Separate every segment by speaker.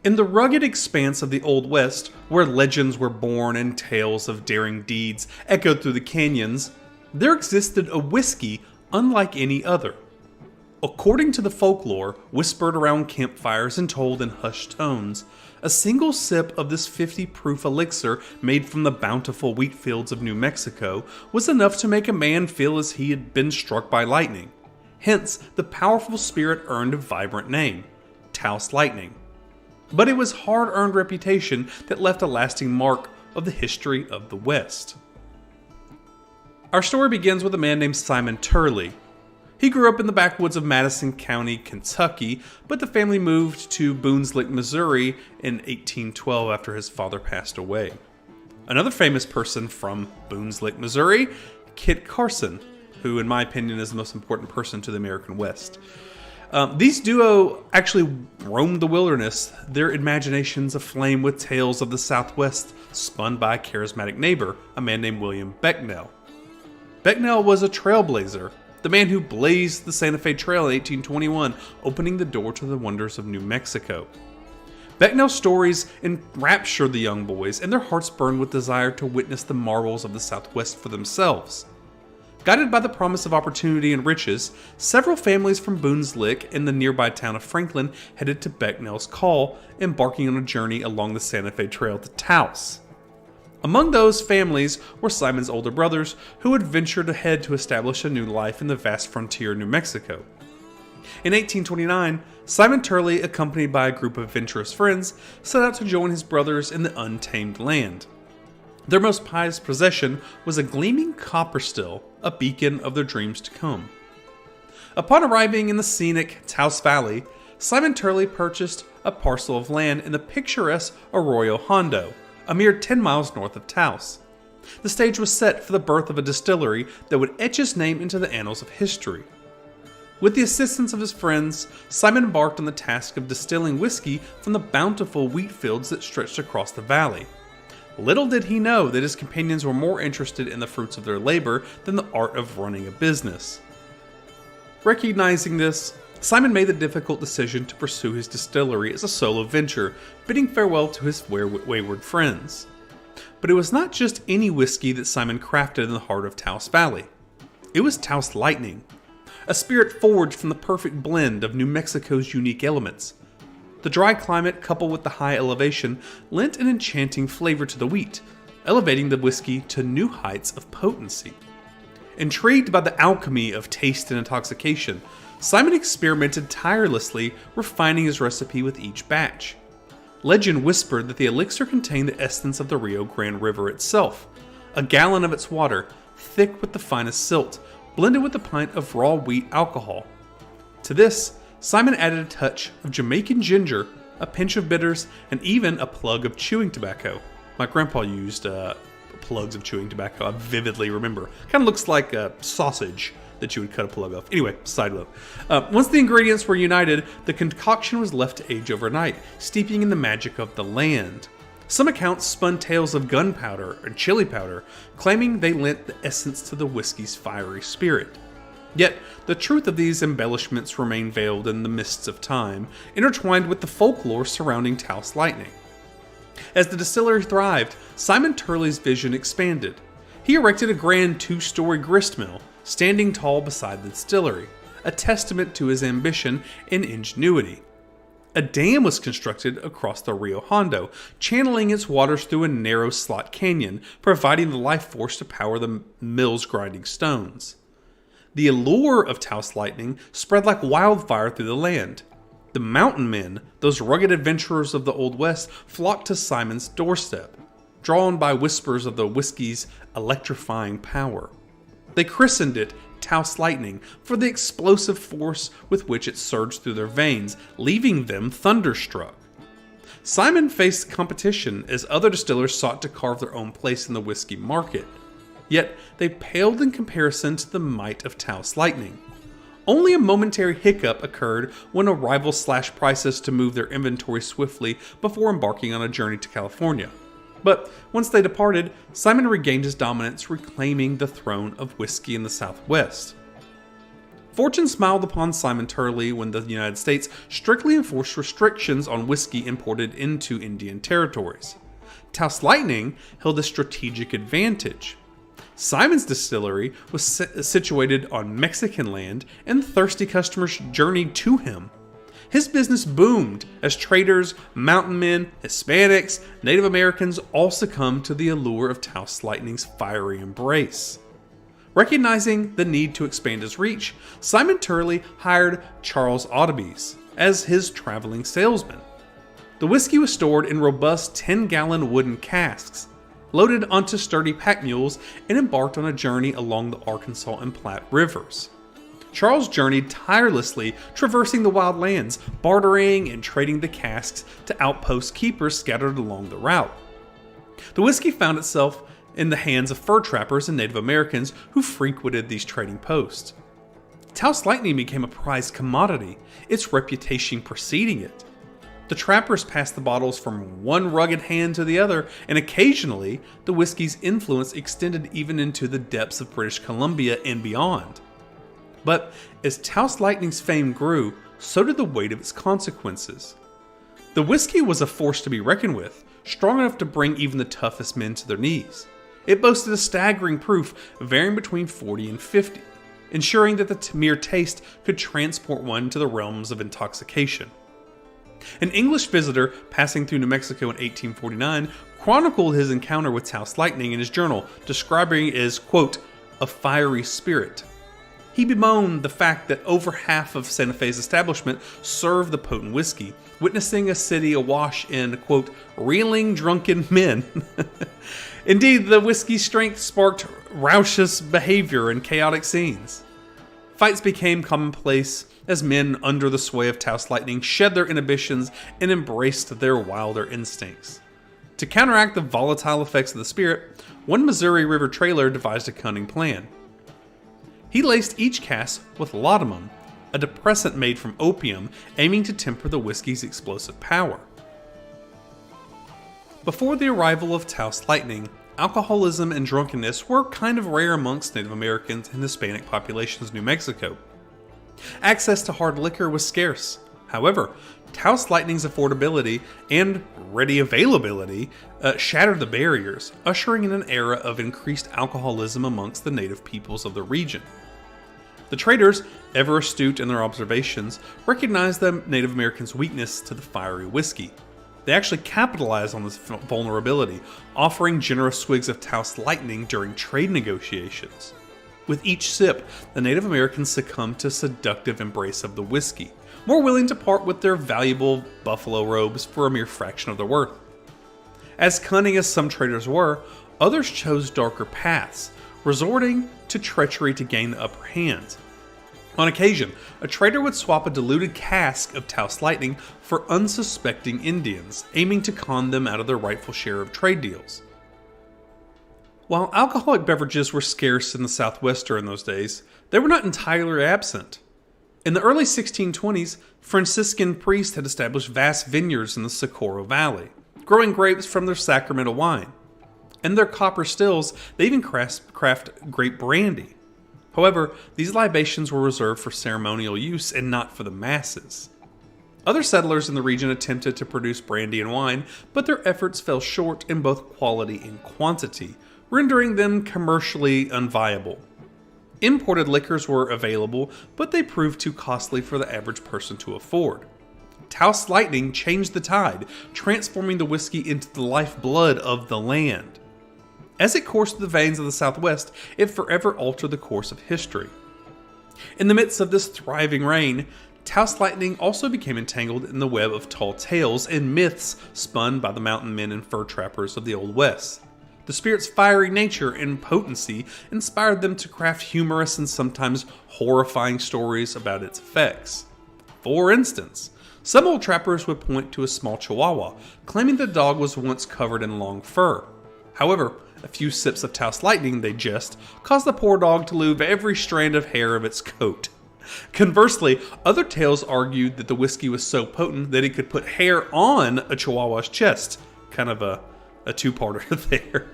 Speaker 1: In the rugged expanse of the Old West, where legends were born and tales of daring deeds echoed through the canyons, there existed a whiskey unlike any other. According to the folklore, whispered around campfires and told in hushed tones, a single sip of this 50-proof elixir made from the bountiful wheat fields of New Mexico was enough to make a man feel as he had been struck by lightning. Hence, the powerful spirit earned a vibrant name, Taos Lightning. But it was hard-earned reputation that left a lasting mark of the history of the West. Our story begins with a man named Simon Turley. He grew up in the backwoods of Madison County, Kentucky, but the family moved to Boone's Lick, Missouri in 1812 after his father passed away. Another famous person from Boone's Lick, Missouri, Kit Carson, who in my opinion is the most important person to the American West. These duo actually roamed the wilderness, their imaginations aflame with tales of the Southwest spun by a charismatic neighbor, a man named William Becknell. Becknell was a trailblazer, the man who blazed the Santa Fe Trail in 1821, opening the door to the wonders of New Mexico. Becknell's stories enraptured the young boys, and their hearts burned with desire to witness the marvels of the Southwest for themselves. Guided by the promise of opportunity and riches, several families from Boone's Lick and the nearby town of Franklin headed to Becknell's call, embarking on a journey along the Santa Fe Trail to Taos. Among those families were Simon's older brothers, who had ventured ahead to establish a new life in the vast frontier of New Mexico. In 1829, Simon Turley, accompanied by a group of adventurous friends, set out to join his brothers in the untamed land. Their most prized possession was a gleaming copper still, a beacon of their dreams to come. Upon arriving in the scenic Taos Valley, Simon Turley purchased a parcel of land in the picturesque Arroyo Hondo, a mere 10 miles north of Taos. The stage was set for the birth of a distillery that would etch his name into the annals of history. With the assistance of his friends, Simon embarked on the task of distilling whiskey from the bountiful wheat fields that stretched across the valley. Little did he know that his companions were more interested in the fruits of their labor than the art of running a business. Recognizing this, Simon made the difficult decision to pursue his distillery as a solo venture, bidding farewell to his wayward friends. But it was not just any whiskey that Simon crafted in the heart of Taos Valley. It was Taos Lightning, a spirit forged from the perfect blend of New Mexico's unique elements. The dry climate, coupled with the high elevation, lent an enchanting flavor to the wheat, elevating the whiskey to new heights of potency. Intrigued by the alchemy of taste and intoxication, Simon experimented tirelessly, refining his recipe with each batch. Legend whispered that the elixir contained the essence of the Rio Grande River itself, a gallon of its water, thick with the finest silt, blended with a pint of raw wheat alcohol. To this, Simon added a touch of Jamaican ginger, a pinch of bitters, and even a plug of chewing tobacco. My grandpa used plugs of chewing tobacco, I vividly remember. Kind of looks like a sausage that you would cut a plug off. Anyway, side note. Once the ingredients were united, the concoction was left to age overnight, steeping in the magic of the land. Some accounts spun tales of gunpowder and chili powder, claiming they lent the essence to the whiskey's fiery spirit. Yet, the truth of these embellishments remained veiled in the mists of time, intertwined with the folklore surrounding Taos Lightning. As the distillery thrived, Simon Turley's vision expanded. He erected a grand 2-story grist mill, standing tall beside the distillery, a testament to his ambition and ingenuity. A dam was constructed across the Rio Hondo, channeling its waters through a narrow slot canyon, providing the life force to power the mill's grinding stones. The allure of Taos Lightning spread like wildfire through the land. The mountain men, those rugged adventurers of the Old West, flocked to Simon's doorstep, drawn by whispers of the whiskey's electrifying power. They christened it Taos Lightning for the explosive force with which it surged through their veins, leaving them thunderstruck. Simon faced competition as other distillers sought to carve their own place in the whiskey market. Yet they paled in comparison to the might of Taos Lightning. Only a momentary hiccup occurred when a rival slashed prices to move their inventory swiftly before embarking on a journey to California. But once they departed, Simon regained his dominance, reclaiming the throne of whiskey in the Southwest. Fortune smiled upon Simon Turley when the United States strictly enforced restrictions on whiskey imported into Indian territories. Taos Lightning held a strategic advantage. Simon's distillery was situated on Mexican land, and thirsty customers journeyed to him. His business boomed as traders, mountain men, Hispanics, Native Americans all succumbed to the allure of Taos Lightning's fiery embrace. Recognizing the need to expand his reach, Simon Turley hired Charles Audebys as his traveling salesman. The whiskey was stored in robust 10-gallon wooden casks, loaded onto sturdy pack mules, and embarked on a journey along the Arkansas and Platte rivers. Charles journeyed tirelessly, traversing the wild lands, bartering and trading the casks to outpost keepers scattered along the route. The whiskey found itself in the hands of fur trappers and Native Americans who frequented these trading posts. Taos Lightning became a prized commodity, its reputation preceding it. The trappers passed the bottles from one rugged hand to the other, and occasionally, the whiskey's influence extended even into the depths of British Columbia and beyond. But as Taos Lightning's fame grew, so did the weight of its consequences. The whiskey was a force to be reckoned with, strong enough to bring even the toughest men to their knees. It boasted a staggering proof varying between 40 and 50, ensuring that the mere taste could transport one to the realms of intoxication. An English visitor passing through New Mexico in 1849 chronicled his encounter with Taos Lightning in his journal, describing it as, quote, a fiery spirit. He bemoaned the fact that over half of Santa Fe's establishment served the potent whiskey, witnessing a city awash in, quote, reeling drunken men. Indeed, the whiskey's strength sparked raucous behavior and chaotic scenes. Fights became commonplace as men under the sway of Taos Lightning shed their inhibitions and embraced their wilder instincts. To counteract the volatile effects of the spirit, one Missouri River trailer devised a cunning plan. He laced each cask with laudanum, a depressant made from opium, aiming to temper the whiskey's explosive power. Before the arrival of Taos Lightning, alcoholism and drunkenness were kind of rare amongst Native Americans and Hispanic populations in New Mexico. Access to hard liquor was scarce. However, Taos Lightning's affordability and ready availability shattered the barriers, ushering in an era of increased alcoholism amongst the native peoples of the region. The traders, ever astute in their observations, recognized the Native Americans' weakness to the fiery whiskey. They actually capitalized on this vulnerability, offering generous swigs of Taos Lightning during trade negotiations. With each sip, the Native Americans succumbed to seductive embrace of the whiskey, more willing to part with their valuable buffalo robes for a mere fraction of their worth. As cunning as some traders were, others chose darker paths, resorting to treachery to gain the upper hand. On occasion, a trader would swap a diluted cask of Taos Lightning for unsuspecting Indians, aiming to con them out of their rightful share of trade deals. While alcoholic beverages were scarce in the Southwest during those days, they were not entirely absent. In the early 1620s, Franciscan priests had established vast vineyards in the Socorro Valley, growing grapes from their Sacramento wine. In their copper stills, they even craft grape brandy. However, these libations were reserved for ceremonial use and not for the masses. Other settlers in the region attempted to produce brandy and wine, but their efforts fell short in both quality and quantity, rendering them commercially unviable. Imported liquors were available, but they proved too costly for the average person to afford. Taos Lightning changed the tide, transforming the whiskey into the lifeblood of the land. As it coursed through the veins of the Southwest, it forever altered the course of history. In the midst of this thriving reign, Taos Lightning also became entangled in the web of tall tales and myths spun by the mountain men and fur trappers of the Old West. The spirit's fiery nature and potency inspired them to craft humorous and sometimes horrifying stories about its effects. For instance, some old trappers would point to a small chihuahua, claiming the dog was once covered in long fur. However, a few sips of Taos Lightning, they jest, caused the poor dog to lose every strand of hair of its coat. Conversely, other tales argued that the whiskey was so potent that it could put hair on a chihuahua's chest, kind of a a two-parter there.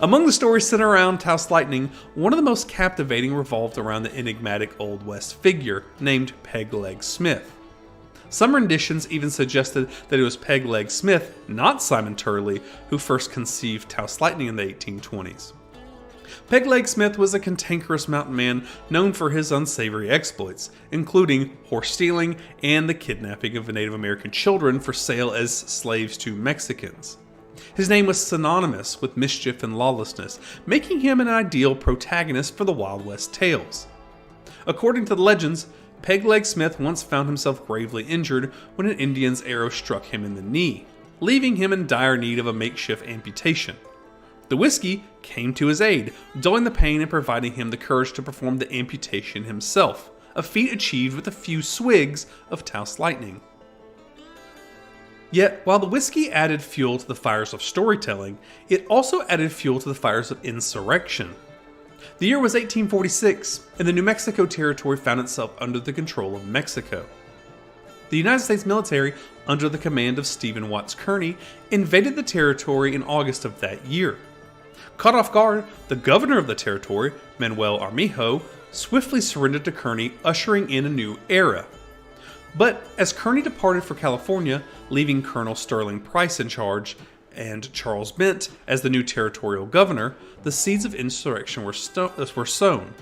Speaker 1: Among the stories centered around Taos Lightning, one of the most captivating revolved around the enigmatic Old West figure named Peg Leg Smith. Some renditions even suggested that it was Peg Leg Smith, not Simon Turley, who first conceived Taos Lightning in the 1820s. Peg Leg Smith was a cantankerous mountain man known for his unsavory exploits, including horse stealing and the kidnapping of Native American children for sale as slaves to Mexicans. His name was synonymous with mischief and lawlessness, making him an ideal protagonist for the Wild West tales. According to the legends, Peg Leg Smith once found himself gravely injured when an Indian's arrow struck him in the knee, leaving him in dire need of a makeshift amputation. The whiskey came to his aid, dulling the pain and providing him the courage to perform the amputation himself, a feat achieved with a few swigs of Taos Lightning. Yet, while the whiskey added fuel to the fires of storytelling, it also added fuel to the fires of insurrection. The year was 1846, and the New Mexico Territory found itself under the control of Mexico. The United States military, under the command of Stephen Watts Kearny, invaded the territory in August of that year. Caught off guard, the governor of the territory, Manuel Armijo, swiftly surrendered to Kearny, ushering in a new era. But as Kearny departed for California, leaving Colonel Sterling Price in charge and Charles Bent as the new territorial governor, the seeds of insurrection were sown.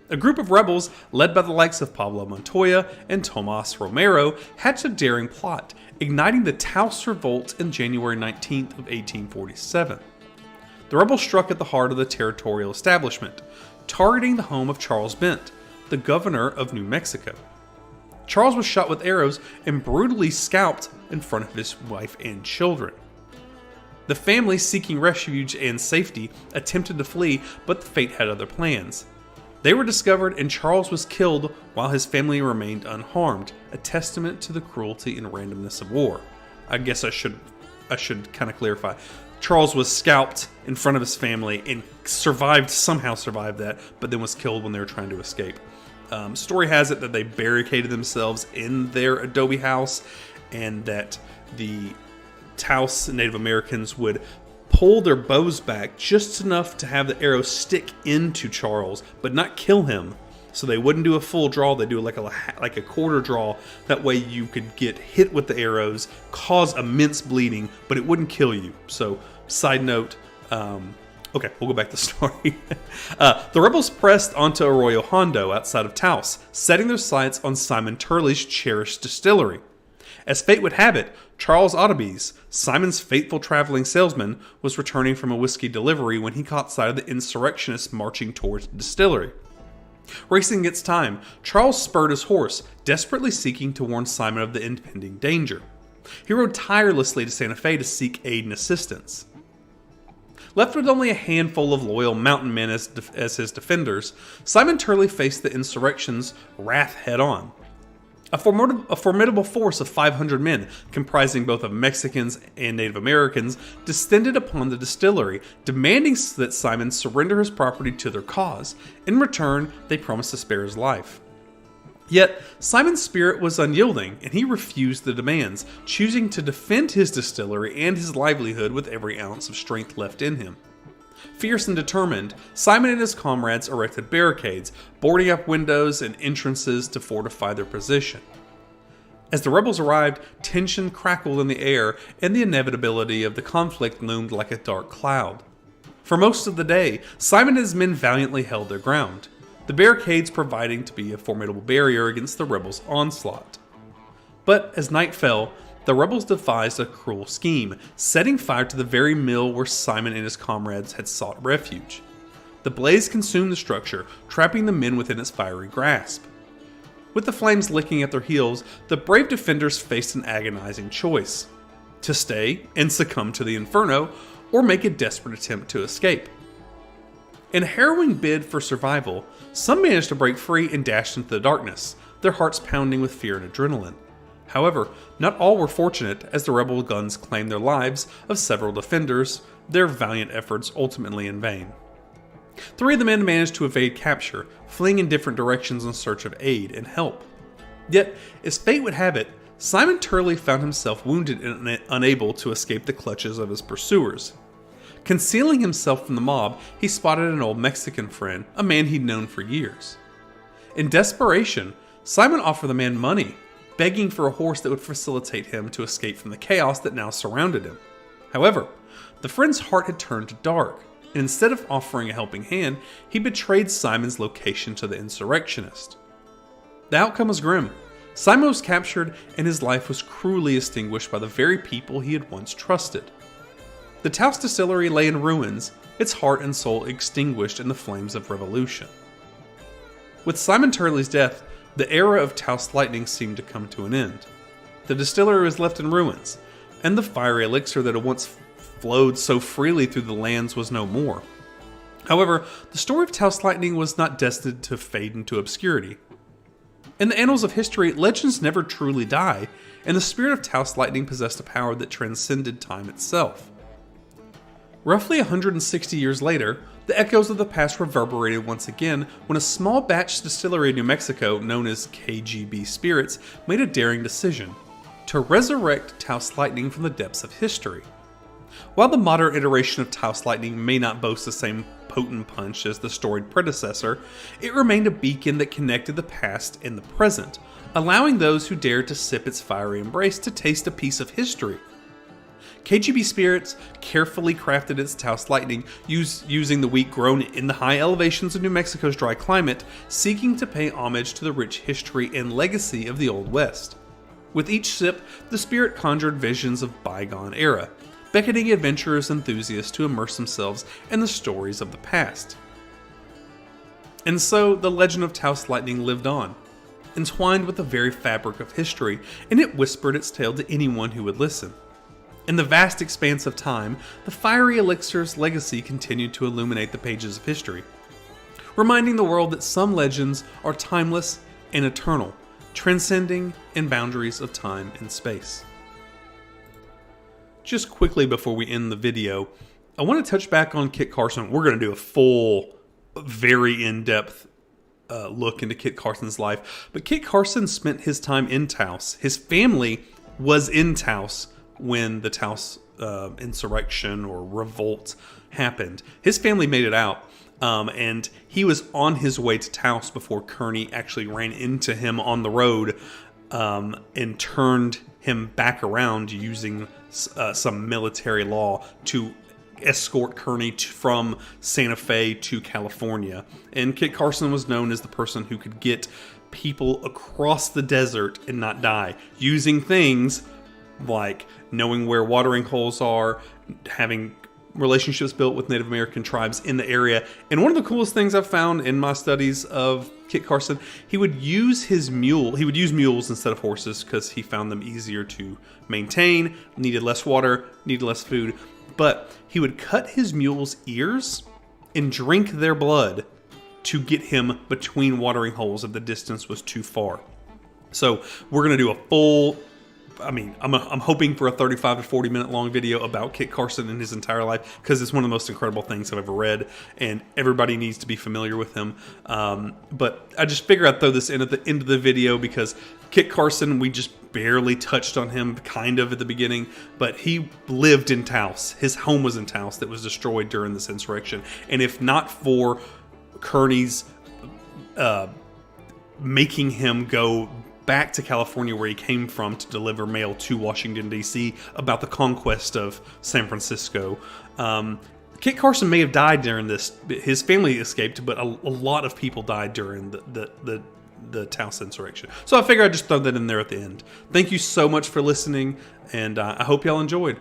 Speaker 1: A group of rebels, led by the likes of Pablo Montoya and Tomas Romero, hatched a daring plot, igniting the Taos Revolt in January 19th of 1847. The rebels struck at the heart of the territorial establishment, targeting the home of Charles Bent, the governor of New Mexico. Charles was shot with arrows and brutally scalped in front of his wife and children. The family, seeking refuge and safety, attempted to flee, but the fate had other plans. They were discovered and Charles was killed while his family remained unharmed, a testament to the cruelty and randomness of war. I guess I should kind of clarify. Charles was scalped in front of his family and somehow survived that, but then was killed when they were trying to escape. Story has it that they barricaded themselves in their adobe house, and that the Taos Native Americans would pull their bows back just enough to have the arrow stick into Charles, but not kill him. So they wouldn't do a full draw, they do like a quarter draw. That way you could get hit with the arrows, cause immense bleeding, but it wouldn't kill you. So, side note, okay, we'll go back to the story. The rebels pressed onto Arroyo Hondo outside of Taos, setting their sights on Simon Turley's cherished distillery. As fate would have it, Charles Otterbees, Simon's faithful traveling salesman, was returning from a whiskey delivery when he caught sight of the insurrectionists marching towards the distillery. Racing against time, Charles spurred his horse, desperately seeking to warn Simon of the impending danger. He rode tirelessly to Santa Fe to seek aid and assistance. Left with only a handful of loyal mountain men as his defenders, Simon Turley faced the insurrection's wrath head-on. A formidable force of 500 men, comprising both of Mexicans and Native Americans, descended upon the distillery, demanding that Simon surrender his property to their cause. In return, they promised to spare his life. Yet, Simon's spirit was unyielding, and he refused the demands, choosing to defend his distillery and his livelihood with every ounce of strength left in him. Fierce and determined, Simon and his comrades erected barricades, boarding up windows and entrances to fortify their position. As the rebels arrived, tension crackled in the air, and the inevitability of the conflict loomed like a dark cloud. For most of the day, Simon and his men valiantly held their ground, the barricades proving to be a formidable barrier against the rebels' onslaught. But as night fell, the rebels devised a cruel scheme, setting fire to the very mill where Simon and his comrades had sought refuge. The blaze consumed the structure, trapping the men within its fiery grasp. With the flames licking at their heels, the brave defenders faced an agonizing choice: to stay and succumb to the inferno, or make a desperate attempt to escape. In a harrowing bid for survival, some managed to break free and dash into the darkness, their hearts pounding with fear and adrenaline. However, not all were fortunate, as the rebel guns claimed their lives of several defenders, their valiant efforts ultimately in vain. 3 of the men managed to evade capture, fleeing in different directions in search of aid and help. Yet, as fate would have it, Simon Turley found himself wounded and unable to escape the clutches of his pursuers. Concealing himself from the mob, he spotted an old Mexican friend, a man he'd known for years. In desperation, Simon offered the man money, begging for a horse that would facilitate him to escape from the chaos that now surrounded him. However, the friend's heart had turned to dark, and instead of offering a helping hand, he betrayed Simon's location to the insurrectionist. The outcome was grim. Simon was captured, and his life was cruelly extinguished by the very people he had once trusted. The Taos distillery lay in ruins, its heart and soul extinguished in the flames of revolution. With Simon Turley's death, the era of Taos Lightning seemed to come to an end. The distillery was left in ruins, and the fiery elixir that had once flowed so freely through the lands was no more. However, the story of Taos Lightning was not destined to fade into obscurity. In the annals of history, legends never truly die, and the spirit of Taos Lightning possessed a power that transcended time itself. Roughly 160 years later, the echoes of the past reverberated once again when a small batch distillery in New Mexico, known as KGB Spirits, made a daring decision: to resurrect Taos Lightning from the depths of history. While the modern iteration of Taos Lightning may not boast the same potent punch as the storied predecessor, it remained a beacon that connected the past and the present, allowing those who dared to sip its fiery embrace to taste a piece of history. KGB Spirits carefully crafted its Taos Lightning using the wheat grown in the high elevations of New Mexico's dry climate, seeking to pay homage to the rich history and legacy of the Old West. With each sip, the spirit conjured visions of bygone era, beckoning adventurers and enthusiasts to immerse themselves in the stories of the past. And so, the legend of Taos Lightning lived on, entwined with the very fabric of history, and it whispered its tale to anyone who would listen. In the vast expanse of time, the fiery elixir's legacy continued to illuminate the pages of history, reminding the world that some legends are timeless and eternal, transcending in boundaries of time and space. Just quickly before we end the video, I want to touch back on Kit Carson. We're going to do a full, very in-depth look into Kit Carson's life. But Kit Carson spent his time in Taos. His family was in Taos when the Taos insurrection or revolt happened. His family made it out, and he was on his way to Taos before Kearney actually ran into him on the road and turned him back around using some military law to escort Kearney from Santa Fe to California. And Kit Carson was known as the person who could get people across the desert and not die, using things like knowing where watering holes are, having relationships built with Native American tribes in the area. And one of the coolest things I've found in my studies of Kit Carson, he would use mules instead of horses because he found them easier to maintain, needed less water, needed less food. But he would cut his mules' ears and drink their blood to get him between watering holes if the distance was too far. So we're going to do a full, I'm hoping for a 35 to 40 minute long video about Kit Carson and his entire life, because it's one of the most incredible things I've ever read, and everybody needs to be familiar with him. But I just figured I'd throw this in at the end of the video because Kit Carson, we just barely touched on him kind of at the beginning, but he lived in Taos. His home was in Taos that was destroyed during this insurrection. And if not for Kearney's making him go back to California where he came from to deliver mail to Washington, D.C. about the conquest of San Francisco, Kit Carson may have died during this. His family escaped, but a lot of people died during the Taos insurrection. So I figured I'd just throw that in there at the end. Thank you so much for listening, and I hope y'all enjoyed.